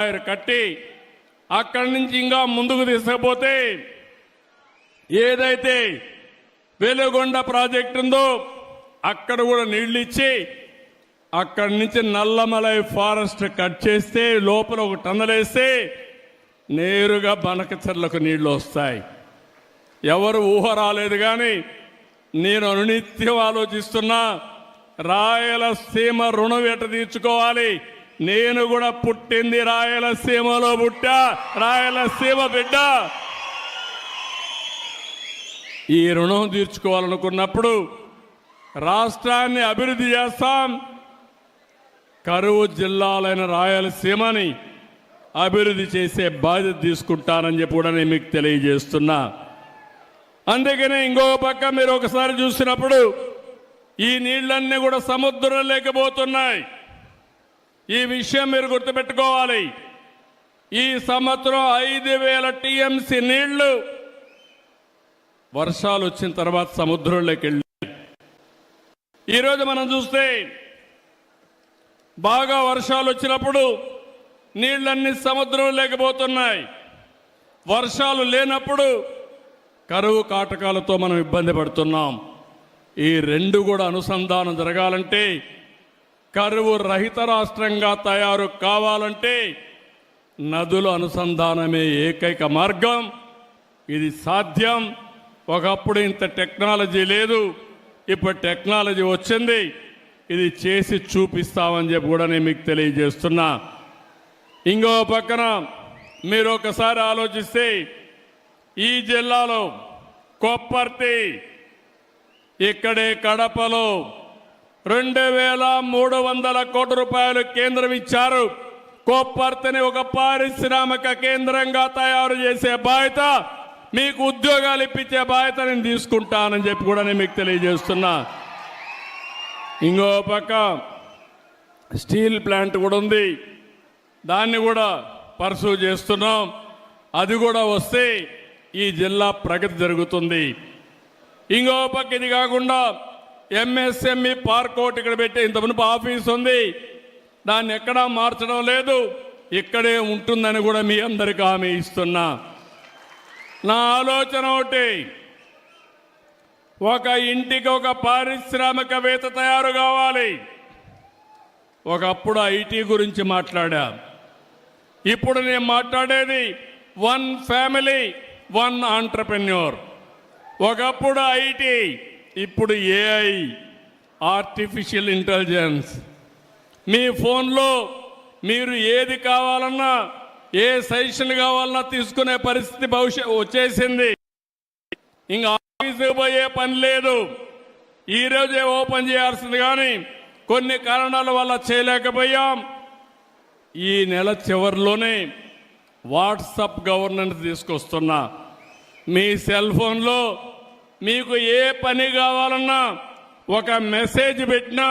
కట్టి అక్కడి నుంచి ఇంకా ముందుకు తీసుకుపోతే ఏదైతే వెలుగొండ ప్రాజెక్టు ఉందో అక్కడ కూడా నీళ్లు ఇచ్చి అక్కడి నుంచి నల్లమలై ఫారెస్ట్ కట్ చేస్తే లోపల ఒక టన్నల్ వేస్తే నేరుగా బనకచెర్లకు నీళ్లు వస్తాయి. ఎవరు ఊహ రాలేదు. కానీ నేను అనునిత్యం ఆలోచిస్తున్నా, రాయలసీమ రుణం ఎట తీర్చుకోవాలి. నేను కూడా పుట్టింది రాయలసీమలో, పుట్టా రాయలసీమ బిడ్డ. ఈ రుణం తీర్చుకోవాలనుకున్నప్పుడు రాష్ట్రాన్ని అభివృద్ధి చేస్తాం. కరువు జిల్లాలైన రాయలసీమని అభివృద్ధి చేసే బాధ్యత తీసుకుంటానని చెప్పి కూడా నేను మీకు తెలియజేస్తున్నా. అందుకనే ఇంకో పక్క మీరు ఒకసారి చూసినప్పుడు ఈ నీళ్లన్నీ కూడా సముద్రం లేకపోతున్నాయి. ఈ విషయం మీరు గుర్తుపెట్టుకోవాలి. ఈ సంవత్సరం 5,000 టీఎంసీ నీళ్లు వర్షాలు వచ్చిన తర్వాత సముద్రంలోకి వెళ్ళి ఈరోజు మనం చూస్తే బాగా వర్షాలు వచ్చినప్పుడు నీళ్లన్నీ సముద్రం లేకపోతున్నాయి. వర్షాలు లేనప్పుడు కరువు కాటకాలతో మనం ఇబ్బంది పడుతున్నాం. ఈ రెండు కూడా అనుసంధానం జరగాలంటే, కరువు రహిత రాష్ట్రంగా తయారు కావాలంటే నదుల అనుసంధానమే ఏకైక మార్గం. ఇది సాధ్యం. ఒకప్పుడు ఇంత టెక్నాలజీ లేదు, ఇప్పుడు టెక్నాలజీ వచ్చింది. ఇది చేసి చూపిస్తామని చెప్పి కూడా నేను మీకు తెలియజేస్తున్నా. ఇంకో పక్కన మీరు ఒకసారి ఆలోచిస్తే ఈ జిల్లాలో కొప్పర్తి, ఇక్కడే కడపలో 2,300 కోట్ల రూపాయలు కేంద్రం ఇచ్చారు. కొప్పర్తిని ఒక పారిశ్రామిక కేంద్రంగా తయారు చేసే బాధ్యత, మీకు ఉద్యోగాలు ఇప్పించే బాధ్యత నేను తీసుకుంటానని చెప్పి కూడా నేను మీకు తెలియజేస్తున్నా. ఇంకో పక్క స్టీల్ ప్లాంట్ కూడా ఉంది, దాన్ని కూడా పర్సూ చేస్తున్నాం. అది కూడా వస్తే ఈ జిల్లా ప్రగతి జరుగుతుంది. ఇంకో పక్క ఇది కాకుండా ఎంఎస్ఎంఈ పార్క్ ఒకటి ఇక్కడ పెట్టే, ఇంతకుముందు ఆఫీస్ ఉంది, దాన్ని ఎక్కడా మార్చడం లేదు, ఇక్కడే ఉంటుందని కూడా మీ అందరికీ హామీ ఇస్తున్నా. నా ఆలోచన ఒకటి, ఒక ఇంటికి ఒక పారిశ్రామికవేత్త తయారు కావాలి. ఒకప్పుడు ఐటీ గురించి మాట్లాడా, ఇప్పుడు నేను మాట్లాడేది 1 ఫ్యామిలీ 1 ఆంట్రప్రెన్యూర్. ఒకప్పుడు ఐటీ, ఇప్పుడు ఏఐ, ఆర్టిఫిషియల్ ఇంటెలిజెన్స్. మీ ఫోన్లో మీరు ఏది కావాలన్నా, ఏ సజెషన్ కావాలన్నా తీసుకునే పరిస్థితి వచ్చేసింది. ఇంకా ఆఫీసుకు పోయే పని లేదు. ఈరోజే ఓపెన్ చేయాల్సింది, కానీ కొన్ని కారణాల వల్ల చేయలేకపోయాం. ఈ నెల చివరిలోనే వాట్సాప్ గవర్నెన్స్ తీసుకొస్తున్నా. మీ సెల్ ఫోన్లో మీకు ఏ పని కావాలన్నా ఒక మెసేజ్ పెట్టినా,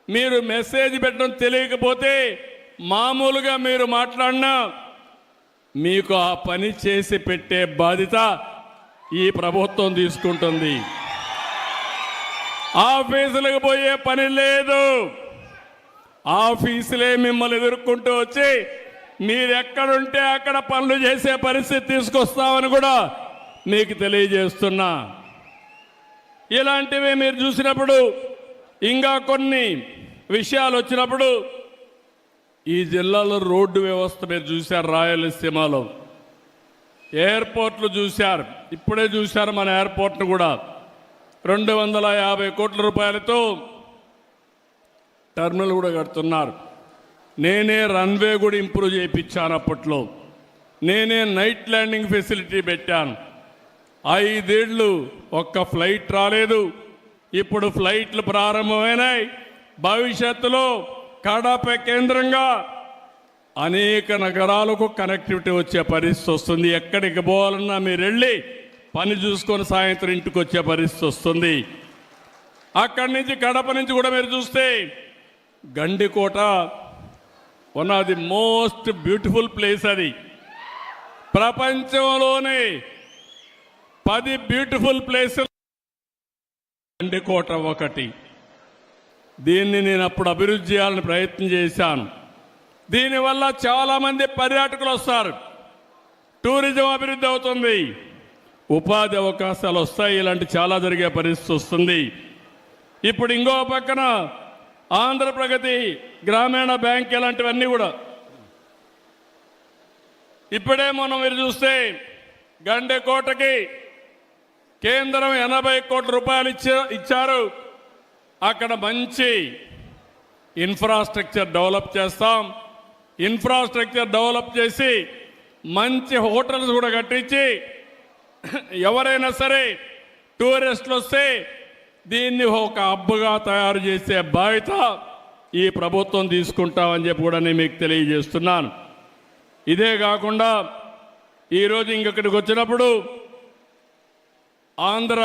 మీరు మెసేజ్ పెట్టడం తెలియకపోతే మామూలుగా మీరు మాట్లాడినా మీకు ఆ పని చేసి పెట్టే బాధ్యత ఈ ప్రభుత్వం తీసుకుంటుంది. ఆఫీసులకు పోయే పని లేదు. ఆఫీసులే మిమ్మల్ని ఎదుర్కొంటూ వచ్చి మీరెక్కడుంటే అక్కడ పనులు చేసే పరిస్థితి తీసుకొస్తామని కూడా మీకు తెలియజేస్తున్నా. ఇలాంటివి మీరు చూసినప్పుడు, ఇంకా కొన్ని విషయాలు వచ్చినప్పుడు, ఈ జిల్లాలో రోడ్డు వ్యవస్థ మీరు చూశారు, రాయలసీమలో ఎయిర్పోర్ట్లు చూశారు, ఇప్పుడే చూశారు మన ఎయిర్పోర్ట్ను కూడా 250 కోట్ల రూపాయలతో టర్మినల్ కూడా కడుతున్నారు. నేనే రన్వే కూడా ఇంప్రూవ్ చేయించాను. అప్పట్లో నేనే నైట్ ల్యాండింగ్ ఫెసిలిటీ పెట్టాను. 5 ఏళ్ళు ఒక్క ఫ్లైట్ రాలేదు. ఇప్పుడు ఫ్లైట్లు ప్రారంభమైనాయి. భవిష్యత్తులో కడప కేంద్రంగా అనేక నగరాలకు కనెక్టివిటీ వచ్చే పరిస్థితి వస్తుంది. ఎక్కడికి పోవాలన్నా మీరు వెళ్ళి పని చూసుకొని సాయంత్రం ఇంటికి వచ్చే పరిస్థితి వస్తుంది. అక్కడి నుంచి కడప నుంచి కూడా మీరు చూస్తే Gandikota one of the most beautiful place. అది ప్రపంచంలోనే 10 బ్యూటిఫుల్ ప్లేసులు గండికోట ఒకటి. దీన్ని నేను అప్పుడు అభివృద్ధి చేయాలని ప్రయత్నం చేశాను. దీనివల్ల చాలామంది పర్యాటకులు వస్తారు, టూరిజం అభివృద్ధి అవుతుంది, ఉపాధి అవకాశాలు వస్తాయి, ఇలాంటి చాలా జరిగే పరిస్థితి వస్తుంది. ఇప్పుడు ఇంకో పక్కన ఆంధ్రప్రగతి గ్రామీణ బ్యాంక్ ఇలాంటివన్నీ కూడా ఇప్పుడే మనం మీరు చూస్తే గండెకోటకి కేంద్రం 80 కోట్ల రూపాయలు ఇచ్చారు. అక్కడ మంచి ఇన్ఫ్రాస్ట్రక్చర్ డెవలప్ చేస్తాం. ఇన్ఫ్రాస్ట్రక్చర్ డెవలప్ చేసి మంచి హోటల్స్ కూడా కట్టించి ఎవరైనా సరే టూరిస్టులు వస్తే దీన్ని ఒక హబ్గా తయారు చేసే బాధ్యత ఈ ప్రభుత్వం తీసుకుంటామని చెప్పి కూడా నేను మీకు తెలియజేస్తున్నాను. ఇదే కాకుండా ఈరోజు ఇంకొకటికి వచ్చినప్పుడు ఆంధ్ర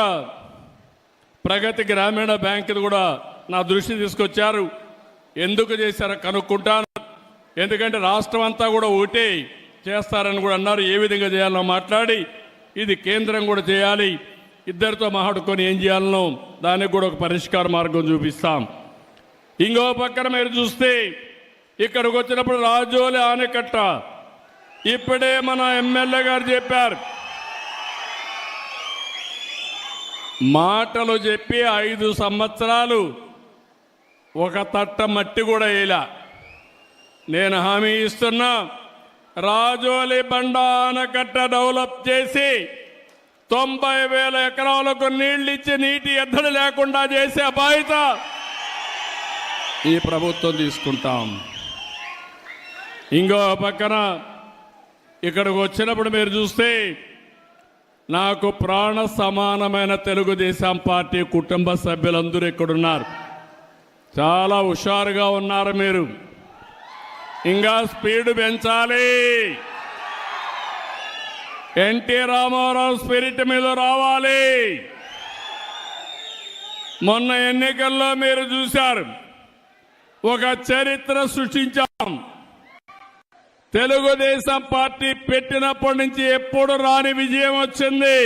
ప్రగతి గ్రామీణ బ్యాంకులు కూడా నా దృష్టి తీసుకొచ్చారు. ఎందుకు చేశారో కనుక్కుంటాను. ఎందుకంటే రాష్ట్రం అంతా కూడా ఒకటే చేస్తారని కూడా అన్నారు. ఏ విధంగా చేయాలో మాట్లాడి ఇది కేంద్రం కూడా చేయాలి, ఇద్దరితో మాట్లాడుకొని ఏం చేయాలనో దానికి కూడా ఒక పరిష్కార మార్గం చూపిస్తాం. ఇంకో పక్కన మీరు చూస్తే ఇక్కడికి వచ్చినప్పుడు రాజోలి ఆనకట్ట ఇప్పుడే మన ఎమ్మెల్యే గారు చెప్పారు, మాటలు చెప్పి 5 సంవత్సరాలు ఒక తట్ట మట్టి కూడా వేయలా. నేను హామీ ఇస్తున్నా, రాజోలి బండ ఆనకట్ట డెవలప్ చేసి 90,000 ఎకరాలకు నీళ్లు ఇచ్చి నీటి ఎద్దడి లేకుండా చేసే బాధ్యత ఈ ప్రభుత్వం తీసుకుంటాం. ఇంకో పక్కన ఇక్కడికి వచ్చినప్పుడు మీరు చూస్తే నాకు ప్రాణ సమానమైన తెలుగుదేశం పార్టీ కుటుంబ సభ్యులందరూ ఇక్కడున్నారు. చాలా హుషారుగా ఉన్నారు మీరు. ఇంకా స్పీడ్ పెంచాలి. ఎన్టీ రామారావు స్పిరిట్ మీద రావాలి. మొన్న ఎన్నికల్లో మీరు చూశారు, ఒక చరిత్ర సృష్టించాం. తెలుగుదేశం పార్టీ పెట్టినప్పటి నుంచి ఎప్పుడు రాని విజయం వచ్చింది.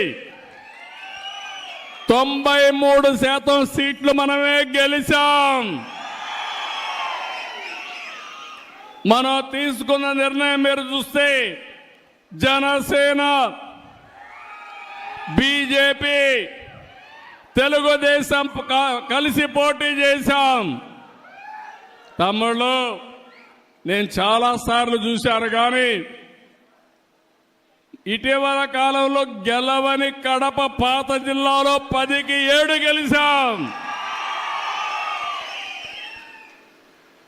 93% సీట్లు మనమే గెలిచాం. మనం తీసుకున్న నిర్ణయం మీరు చూస్తే జనసేన, బీజేపీ, తెలుగుదేశం కలిసి పోటీ చేశాం. తమ్ముళ్ళు, నేను చాలాసార్లు చూశాను, కానీ ఇటీవల కాలంలో గెలవని కడప పాత జిల్లాలో 10కి 7 గెలిచాం.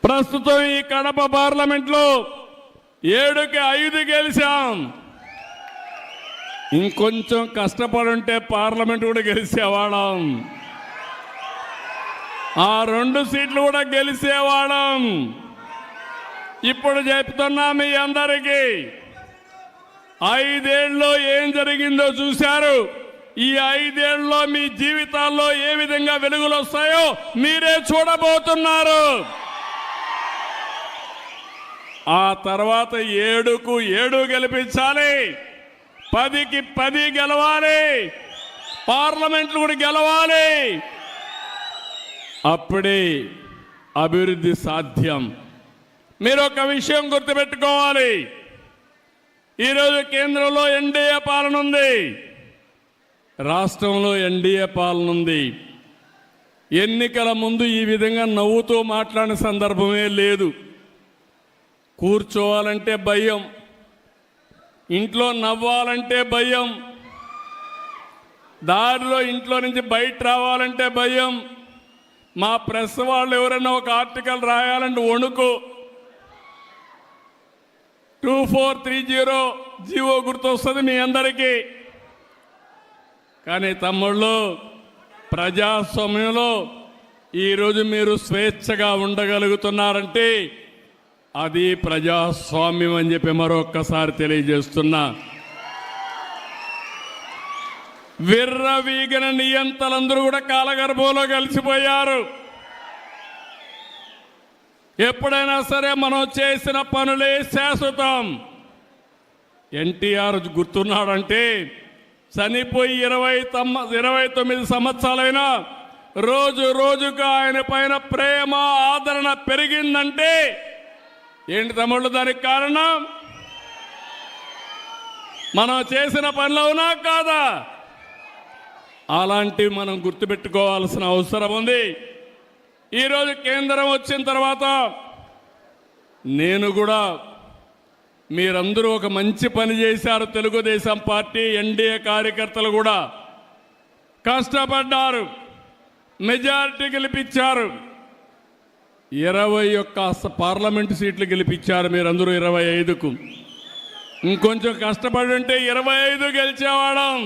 ప్రస్తుతం ఈ కడప పార్లమెంట్లో 7కి 5 గెలిచాం. ఇంకొంచెం కష్టపడుంటే పార్లమెంట్ కూడా గెలిచేవాళ్ళం. ఆ 2 సీట్లు కూడా గెలిచేవాళ్ళం. ఇప్పుడు చెప్తున్నా మీ అందరికీ, 5 ఏళ్ళలో ఏం జరిగిందో చూశారు. ఈ 5 ఏళ్ళలో మీ జీవితాల్లో ఏ విధంగా వెలుగులు వస్తాయో మీరే చూడబోతున్నారు. ఆ తర్వాత 7కు 7 గెలిపించాలి, 10కి 10 గెలవాలి, పార్లమెంట్లు కూడా గెలవాలి. అప్పుడే అభివృద్ధి సాధ్యం. మీరు ఒక విషయం గుర్తుపెట్టుకోవాలి, ఈరోజు కేంద్రంలో ఎన్డీఏ పాలన ఉంది, రాష్ట్రంలో ఎన్డీఏ పాలన ఉంది. ఎన్నికల ముందు ఈ విధంగా నవ్వుతూ మాట్లాడిన సందర్భమే లేదు. కూర్చోవాలంటే భయం, ఇంట్లో నవ్వాలంటే భయం, దారిలో ఇంట్లో నుంచి బయట రావాలంటే భయం. మా ప్రెస్ వాళ్ళు ఎవరైనా ఒక ఆర్టికల్ రాయాలంటే వణుకు. 2430 జీవో గుర్తొస్తుంది మీ అందరికీ. కానీ తమ్ముళ్ళు, ప్రజాస్వామ్యంలో ఈరోజు మీరు స్వేచ్ఛగా ఉండగలుగుతున్నారంటే అది ప్రజాస్వామ్యం అని చెప్పి మరొక్కసారి తెలియజేస్తున్నా. విర్రవీగిన నియంతలందరూ కూడా కాలగర్భంలో కలిసిపోయారు. ఎప్పుడైనా సరే మనం చేసిన పనులే శాశ్వతం. ఎన్టీఆర్ గుర్తున్నాడంటే చనిపోయి 29 సంవత్సరాలైనా రోజు రోజుకు ఆయన పైన ప్రేమ ఆదరణ పెరిగిందంటే ఏంటి తమ్ముళ్ళు దానికి కారణం? మనం చేసిన పనులు అవునా కాదా? అలాంటివి మనం గుర్తుపెట్టుకోవాల్సిన అవసరం ఉంది. ఈరోజు కేంద్రం వచ్చిన తర్వాత నేను కూడా మీరందరూ ఒక మంచి పని చేశారు. తెలుగుదేశం పార్టీ ఎన్డీఏ కార్యకర్తలు కూడా కష్టపడ్డారు, మెజారిటీ గెలిపించారు. 21 పార్లమెంటు సీట్లు గెలిపించారు మీరందరూ 25కు. ఇంకొంచెం కష్టపడి ఉంటే 25 గెలిచేవాళ్ళం.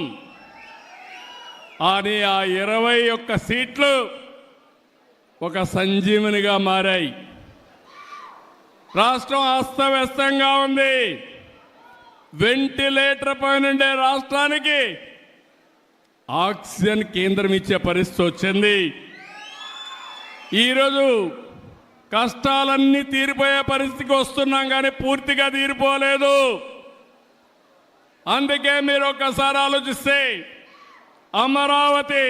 అని ఆ 21 సీట్లు ఒక సంజీవనిగా మారాయి. రాష్ట్రం అస్తవ్యస్తంగా ఉంది. వెంటిలేటర్ పైనుండే రాష్ట్రానికి ఆక్సిజన్ కేంద్రం ఇచ్చే పరిస్థితి వచ్చింది. ఈరోజు కష్టాలన్నీ తీరిపోయే పరిస్థితికి వస్తున్నాం, కానీ పూర్తిగా తీరిపోలేదు. అందుకే మీరు ఒక్కసారి ఆలోచిస్తే అమరావతి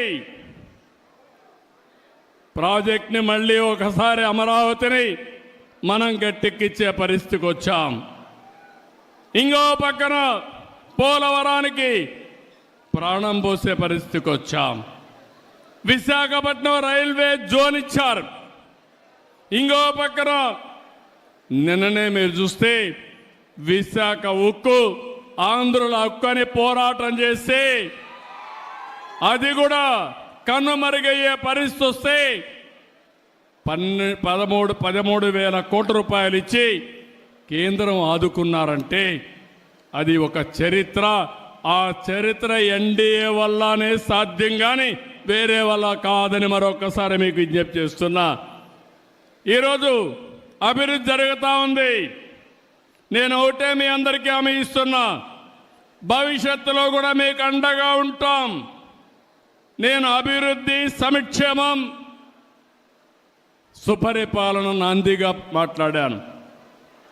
ప్రాజెక్ట్ని మళ్ళీ ఒకసారి అమరావతిని మనం గట్టెక్కిచ్చే పరిస్థితికి వచ్చాం. ఇంకో పక్కన పోలవరానికి ప్రాణం పోసే పరిస్థితికి వచ్చాం. విశాఖపట్నం రైల్వే జోన్ ఇచ్చారు. ఇంకో పక్కన నిన్ననే మీరు చూస్తే విశాఖ ఉక్కు, ఆంధ్రుల హక్కు అని పోరాటం చేస్తే అది కూడా కన్నుమరుగయ్యే పరిస్థితి వస్తే 13,000 కోట్ల రూపాయలు ఇచ్చి కేంద్రం ఆదుకున్నారంటే అది ఒక చరిత్ర. ఆ చరిత్ర ఎన్డీఏ వల్లనే సాధ్యం, కానీ వేరే వల్ల కాదని మరొకసారి మీకు విజ్ఞప్తి చేస్తున్నా. ఈరోజు అభివృద్ధి జరుగుతూ ఉంది. నేను ఒకటే మీ అందరికీ హామీ ఇస్తున్నా, భవిష్యత్తులో కూడా మీకు అండగా ఉంటాం. నేను అభివృద్ధి, సంక్షేమం, సుపరిపాలన నాందిగా మాట్లాడాను.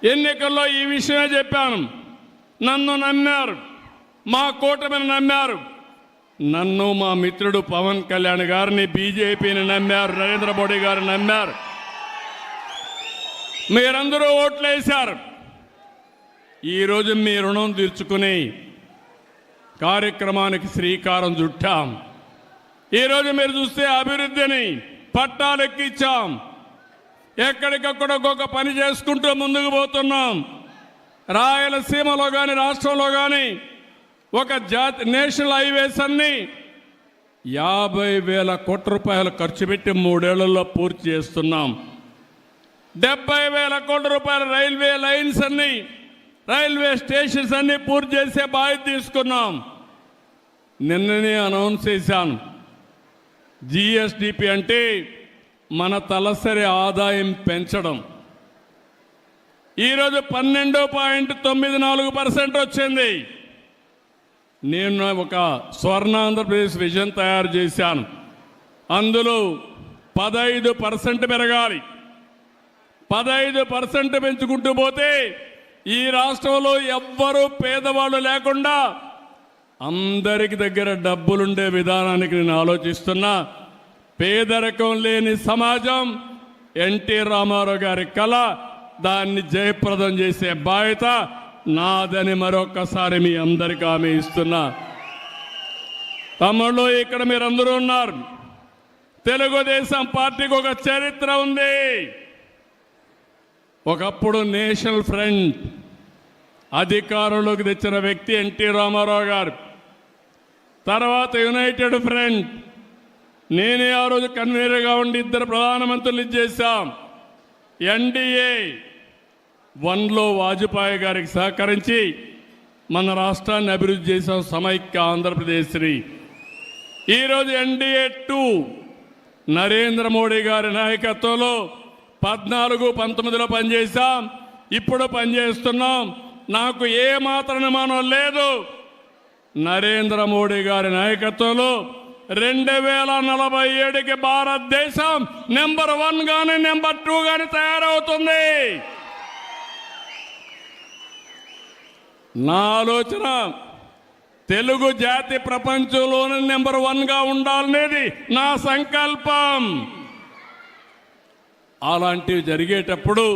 ఎన్నికల్లో ఈ విషయమే చెప్పాను. నన్ను నమ్మారు, మా కూటమిని నమ్మారు, నన్ను మా మిత్రుడు పవన్ కళ్యాణ్ గారిని, బీజేపీని నమ్మారు, నరేంద్ర మోడీ గారిని నమ్మారు. మీరందరూ ఓట్లేశారు. ఈరోజు మీ రుణం తీర్చుకుని కార్యక్రమానికి శ్రీకారం చుట్టాం. ఈరోజు మీరు చూస్తే అభివృద్ధిని పట్టాలెక్కించాం. ఎక్కడికక్కడ ఒక్కొక్క పని చేసుకుంటూ ముందుకు పోతున్నాం. రాయలసీమలో కానీ రాష్ట్రంలో కానీ ఒక నేషనల్ హైవేస్ అన్ని 50,000 కోట్ల రూపాయలు ఖర్చు పెట్టి 3 ఏళ్లలో పూర్తి చేస్తున్నాం. 70,000 కోట్ల రూపాయల రైల్వే లైన్స్ అన్ని, రైల్వే స్టేషన్స్ అన్ని పూర్తి చేసే బాధ్యత తీసుకున్నాం. నిన్ననే అనౌన్స్ చేశాను. జిఎస్డిపి అంటే మన తలసరి ఆదాయం పెంచడం. ఈరోజు 12.94% వచ్చింది. నేను ఒక స్వర్ణాంధ్రప్రదేశ్ విజన్ తయారు చేశాను. అందులో 15% పెరగాలి. 15% పెంచుకుంటూ పోతే ఈ రాష్ట్రంలో ఎవ్వరూ పేదవాళ్ళు లేకుండా అందరికి దగ్గర డబ్బులుండే విధానానికి నేను ఆలోచిస్తున్నా. పేదరికం లేని సమాజం ఎన్టీ రామారావు గారి కళ. దాన్ని జయప్రదం చేసే బాధ్యత నాదని మరొకసారి మీ అందరికీ హామీ ఇస్తున్నా. తమ్ముళ్ళు, ఇక్కడ మీరందరూ ఉన్నారు. తెలుగుదేశం పార్టీకి ఒక చరిత్ర ఉంది. ఒకప్పుడు నేషనల్ ఫ్రంట్ అధికారంలోకి తెచ్చిన వ్యక్తి ఎన్టీ రామారావు గారు. తర్వాత యునైటెడ్ ఫ్రంట్, నేనే ఆ రోజు కన్వీనర్గా ఉండి 2 ప్రధానమంత్రులు చేశాం. ఎన్డీఏ 1లో వాజ్పేయి గారికి సహకరించి మన రాష్ట్రాన్ని అభివృద్ధి చేశాం, సమైక్య ఆంధ్రప్రదేశ్ని. ఈరోజు ఎన్డీఏ 2 నరేంద్ర మోడీ గారి నాయకత్వంలో 14-19లో పనిచేశాం. ఇప్పుడు పనిచేస్తున్నాం. నాకు ఏ మాత్రం అనుమానం లేదు. నరేంద్ర మోడీ గారి నాయకత్వంలో 2047కి భారతదేశం నెంబర్ 1 గాని నెంబర్ 2 గాని తయారవుతుంది. నా ఆలోచన తెలుగు జాతి ప్రపంచంలోనే నెంబర్ 1గా ఉండాలనేది నా సంకల్పం. అలాంటివి జరిగేటప్పుడు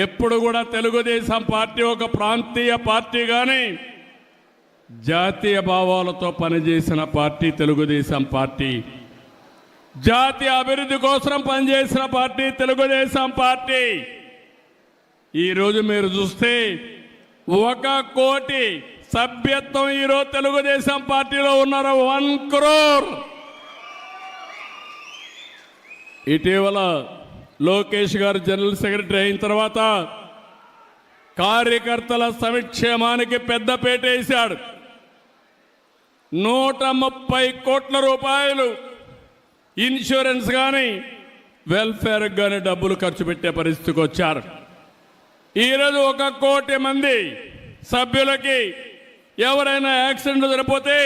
ఎప్పుడు కూడా తెలుగుదేశం పార్టీ ఒక ప్రాంతీయ పార్టీ కానీ జాతీయ భావాలతో పనిచేసిన పార్టీ తెలుగుదేశం పార్టీ. జాతీయ అభివృద్ధి కోసం పనిచేసిన పార్టీ తెలుగుదేశం పార్టీ. ఈరోజు మీరు చూస్తే 1 కోటి సభ్యత్వం ఈరోజు తెలుగుదేశం పార్టీలో ఉన్నారు. 1 crore. ఇటీవల లోకేష్ గారు జనరల్ సెక్రటరీ అయిన తర్వాత కార్యకర్తల సంక్షేమానికి పెద్దపీట వేశాడు. 130 కోట్ల రూపాయలు ఇన్సూరెన్స్ కానీ వెల్ఫేర్ కానీ డబ్బులు ఖర్చు పెట్టే పరిస్థితికి వచ్చారు. ఈరోజు 1 కోటి మంది సభ్యులకి ఎవరైనా యాక్సిడెంట్ జరిగిపోతే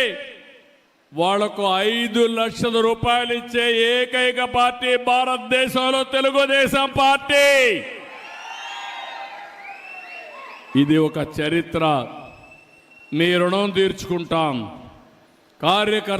వాళ్లకు 5 లక్షల రూపాయలు ఇచ్చే ఏకైక పార్టీ భారతదేశంలో తెలుగుదేశం పార్టీ. ఇది ఒక చరిత్ర. మీ రుణం తీర్చుకుంటాం. కార్యకర్త